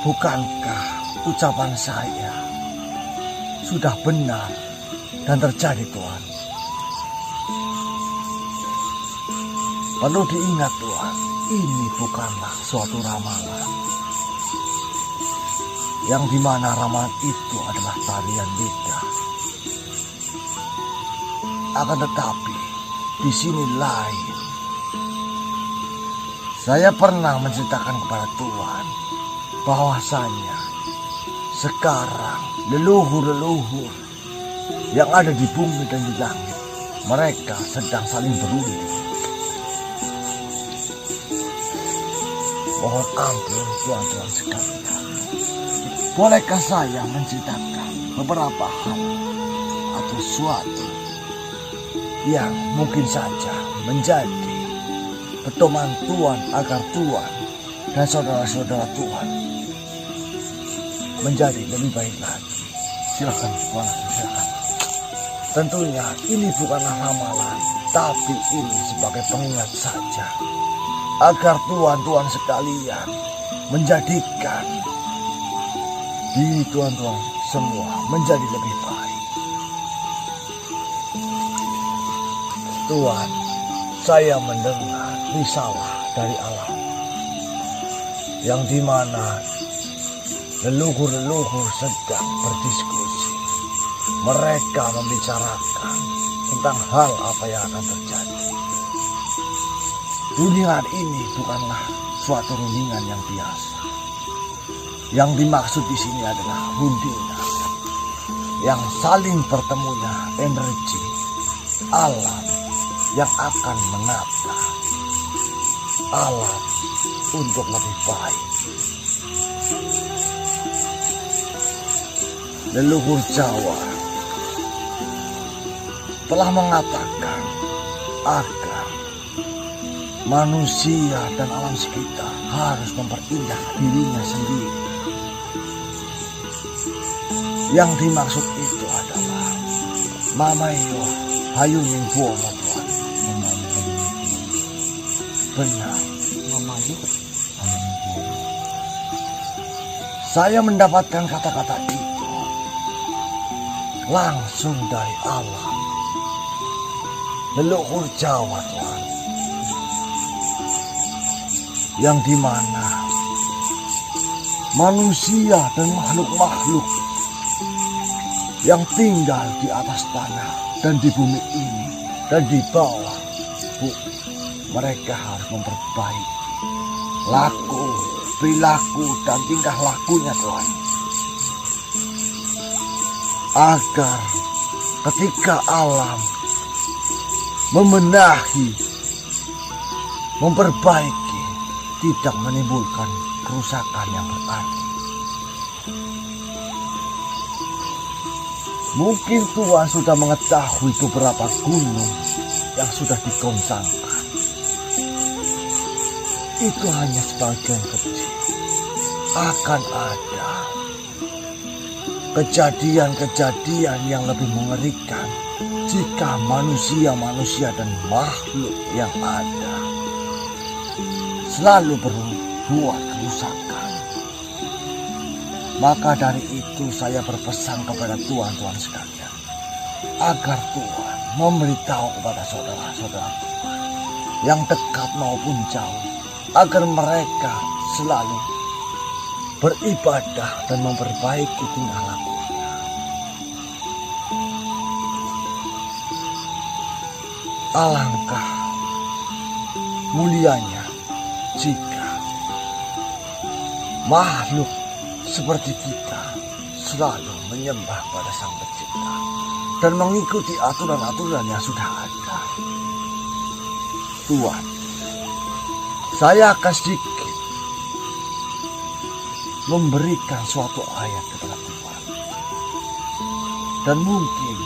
Bukankah ucapan saya sudah benar dan terjadi, Tuhan? Perlu diingat, Tuhan, ini bukanlah suatu ramalan, yang dimana ramalan itu adalah tarian lidah. Akan tetapi di sini lain. Saya pernah menceritakan kepada Tuhan bahwasanya sekarang leluhur-leluhur yang ada di bumi dan di langit, mereka sedang saling berunding. Mohon ampun Tuhan-Tuhan sekalian. Bolehkah saya menceritakan beberapa hal atau suatu yang mungkin saja menjadi pedoman Tuhan agar Tuhan dan saudara-saudara Tuhan menjadi lebih baik lagi? Silakan Tuhan, silakan. Tentunya ini bukanlah ramalan, tapi ini sebagai pengingat saja agar Tuhan-Tuhan sekalian menjadikan diri Tuhan-Tuhan semua menjadi lebih baik. Tuhan, saya mendengar risalah dari Allah yang dimana leluhur-leluhur sedang berdiskusi. Mereka membicarakan tentang hal apa yang akan terjadi. Rundingan ini bukanlah suatu rundingan yang biasa. Yang dimaksud di sini adalah rundingan yang saling bertemunya energi alam yang akan menata alam untuk lebih baik. Leluhur Jawa telah mengatakan agar manusia dan alam sekitar harus memperindah dirinya sendiri. Yang dimaksud itu adalah Mamayo Hayuning Buono, Tuhan. Benar, Mamayo Hayuning Buono. Saya mendapatkan kata-kata itu langsung dari alam leluhur Jawa, Tuhan, yang dimana manusia dan makhluk-makhluk yang tinggal di atas tanah dan di bumi ini dan di bawah bumi, mereka harus memperbaiki laku, perilaku dan tingkah lakunya, Tuhan, agar ketika alam membenahi, memperbaiki, tidak menimbulkan kerusakan yang berarti. Mungkin Tuhan sudah mengetahui beberapa gunung yang sudah digoncangkan. Itu hanya sebagian kecil. Akan ada kejadian-kejadian yang lebih mengerikan jika manusia-manusia dan makhluk yang ada selalu berbuat kerusakan. Maka dari itu saya berpesan kepada Tuhan-Tuhan sekalian agar Tuhan memberitahu kepada saudara-saudara Tuhan yang dekat maupun jauh agar mereka selalu beribadah dan memperbaiki tingkah lakunya. Alangkah mulianya jika makhluk seperti kita selalu menyembah pada Sang Pencipta dan mengikuti aturan-aturan yang sudah ada. Tuhan, saya akan sedikit memberikan suatu ayat kepada Tuhan. Dan mungkin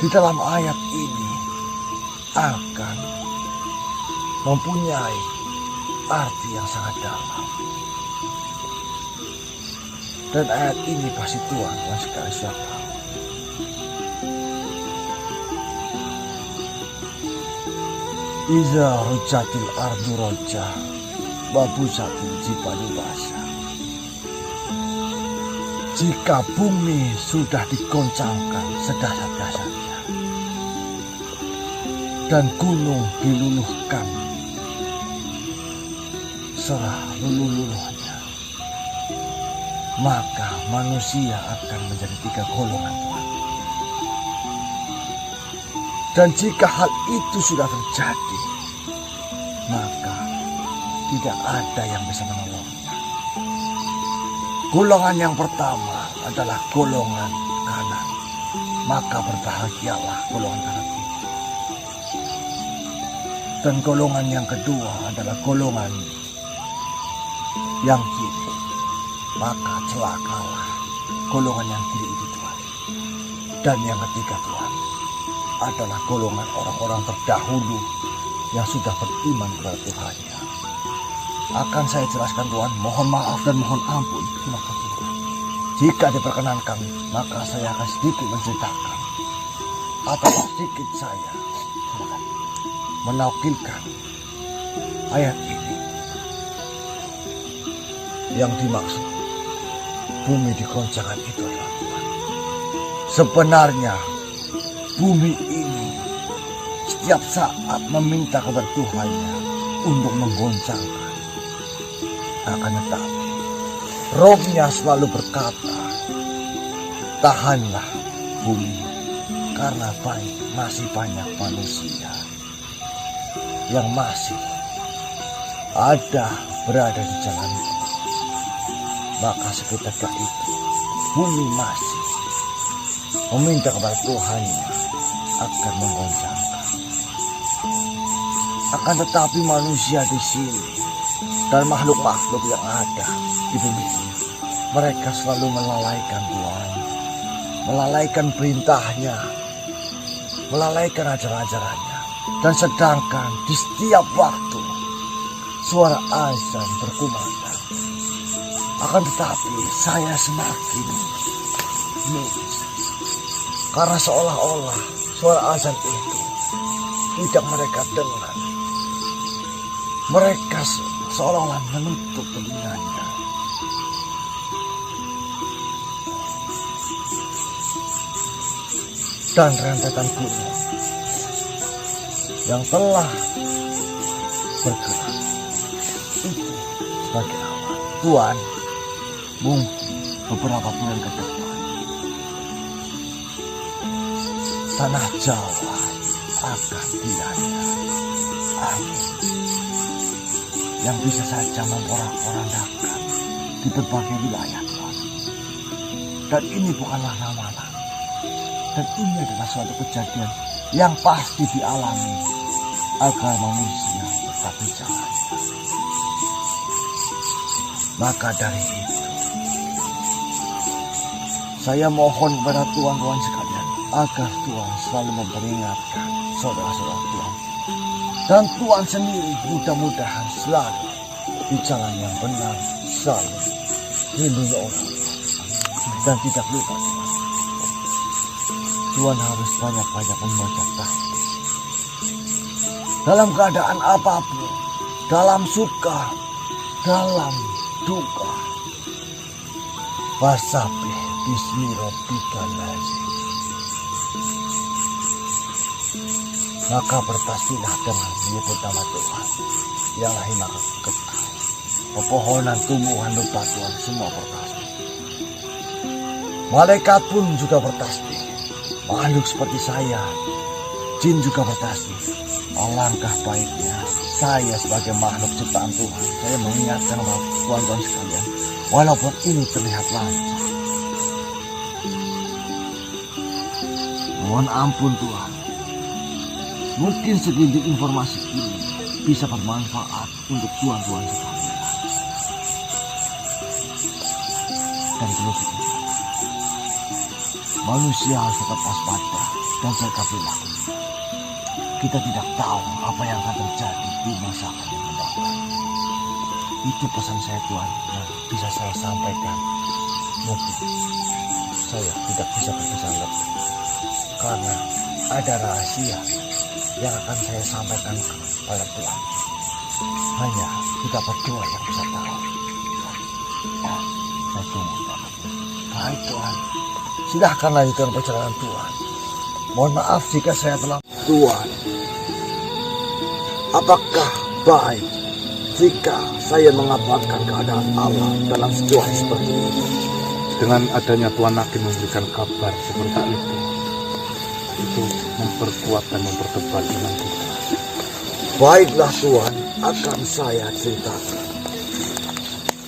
di dalam ayat ini akan mempunyai arti yang sangat dalam. Dan ayat ini pasti Tuhan yang sekali sudah tahu. Iza rujatil ardu roja babu satu jipadu basa. Jika bumi sudah digoncangkan sedasar-dasarnya dan gunung diluluhkan seluluh-luluhnya, maka manusia akan menjadi 3 golongan, Tuhan. Dan jika hal itu sudah terjadi, maka tidak ada yang bisa menolongnya. Golongan yang pertama adalah golongan kanan, maka berbahagialah golongan kanan itu. Dan golongan yang kedua adalah golongan yang kiri, maka celakalah golongan yang kiri itu, Tuhan. Dan yang ketiga, Tuhan, adalah golongan orang-orang terdahulu yang sudah beriman kepada Tuhannya. Akan saya jelaskan, Tuhan. Mohon maaf dan mohon ampun. Terima kasih, Tuhan. Jika diperkenankan, maka saya akan sedikit menceritakan atau sedikit saya menaukilkan ayat ini yang dimaksud bumi digoncangkan itu adalah Tuhan. Sebenarnya bumi ini setiap saat meminta kepada Tuhannya untuk menggoncangkan. Akan tetapi Rohnya selalu berkata, tahanlah bumi, karena masih banyak manusia yang masih ada berada di jalan itu. Maka seketika itu bumi masih meminta kepada Tuhannya akan menggoncangkan. Akan tetapi manusia di sini dan makhluk-makhluk yang ada di bumi ini, mereka selalu melalaikan Tuhan, melalaikan perintahnya, melalaikan ajaran-ajarannya. Dan sedangkan di setiap waktu suara azan berkumandang, akan tetapi saya semakin miris, karena seolah-olah suara azan itu tidak mereka dengar. Mereka seolah-olah menutup telinganya. Dan rentetan gunung yang telah bergerak itu sebagai awal. Tuhan, mungkin beberapa bulan ke depan tanah Jawa akan dilanda angin yang bisa saja memporak-porandakan di berbagai wilayah, Tuhan. Dan ini bukanlah ramalan. Dan ini adalah suatu kejadian yang pasti dialami agar manusia tetap di jalannya. Maka dari itu, saya mohon kepada Tuhan sekalian agar Tuhan selalu memperingatkan saudara-saudara Tuhan. Dan Tuhan sendiri mudah-mudahan selalu di jalan yang benar, selalu melindungi orang dan tidak lupa Tuhan. Tuhan harus banyak-banyak membaca tasbih. Dalam keadaan apapun, dalam suka, dalam duka, wasabbih bismi rabbikal azim. Maka bertasbihlah dengan menyebut nama Tuhan yang maha kekal. Pepohonan, tumbuhan, bebatuan semua bertasbih. Malaikat pun juga bertasbih. Makhluk seperti saya, jin juga bertasbih. Alangkah baiknya saya sebagai makhluk ciptaan Tuhan, saya mengingatkan tuan-tuan sekalian, walaupun ini terlihat lancar. Mohon ampun Tuhan. Mungkin segelintir informasi ini bisa bermanfaat untuk tuan-tuan sekalian. Dan perlu diingat, manusia harus tetap waspada dan jaga perilaku. Kita tidak tahu apa yang akan terjadi di masa akan mendatang. Itu pesan saya Tuhan yang bisa saya sampaikan. Mungkin saya tidak bisa berbicara lebih, karena ada rahasia yang akan saya sampaikan kepada Tuhan. Hanya kita berdua yang bisa tahu. Saya tunggu. Baik Tuhan, silahkan lanjutkan perjalanan Tuhan. Mohon maaf jika saya telah... Tuhan, apakah baik jika saya mengabarkan keadaan Allah dalam situasi seperti ini? Dengan adanya Tuan Hakim memberikan kabar seperti itu memperkuat dan mempertebal iman kita. Baiklah Tuhan, akan saya ceritakan.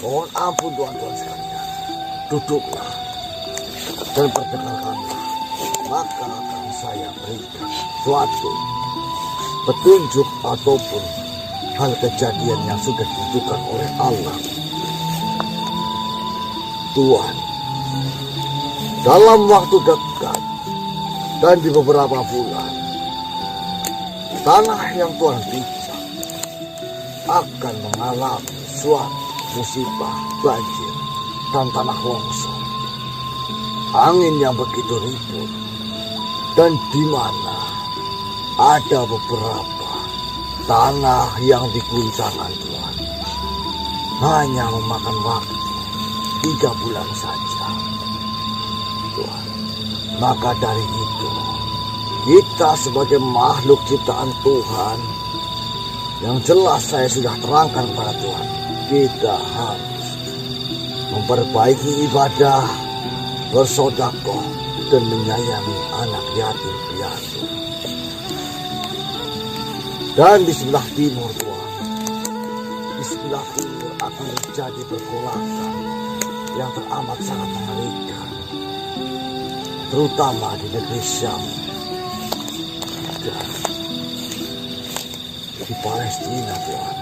Mohon ampun Tuhan sekalian. Duduklah dan perdengarkanlah, maka akan saya berikan suatu petunjuk ataupun hal kejadian yang sudah ditentukan oleh Allah. Tuhan, dalam waktu dekat dan di beberapa bulan, tanah yang Tuhan pijak akan mengalami suatu musibah banjir dan tanah longsor. Angin yang begitu ribut dan di mana ada beberapa tanah yang diguncangkan Tuhan. Hanya memakan waktu 3 bulan saja Tuhan. Maka dari itu kita sebagai makhluk ciptaan Tuhan, yang jelas saya sudah terangkan kepada Tuhan, kita harus memperbaiki ibadah, bersedekah dan menyayangi anak yatim piatu. Dan di sebelah timur Tuhan, di sebelah timur akan terjadi pergolakan yang teramat sangat mengerikan, terutama di negeri Syam dan di Palestina Tuhan.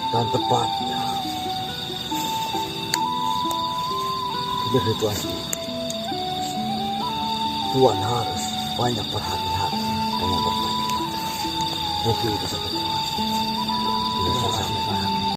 Dan tepatnya di negeri Tuhan sendiri. Tuhan harus banyak berhati-hati dan memperbaiki ibadah. Mungkin itu saja.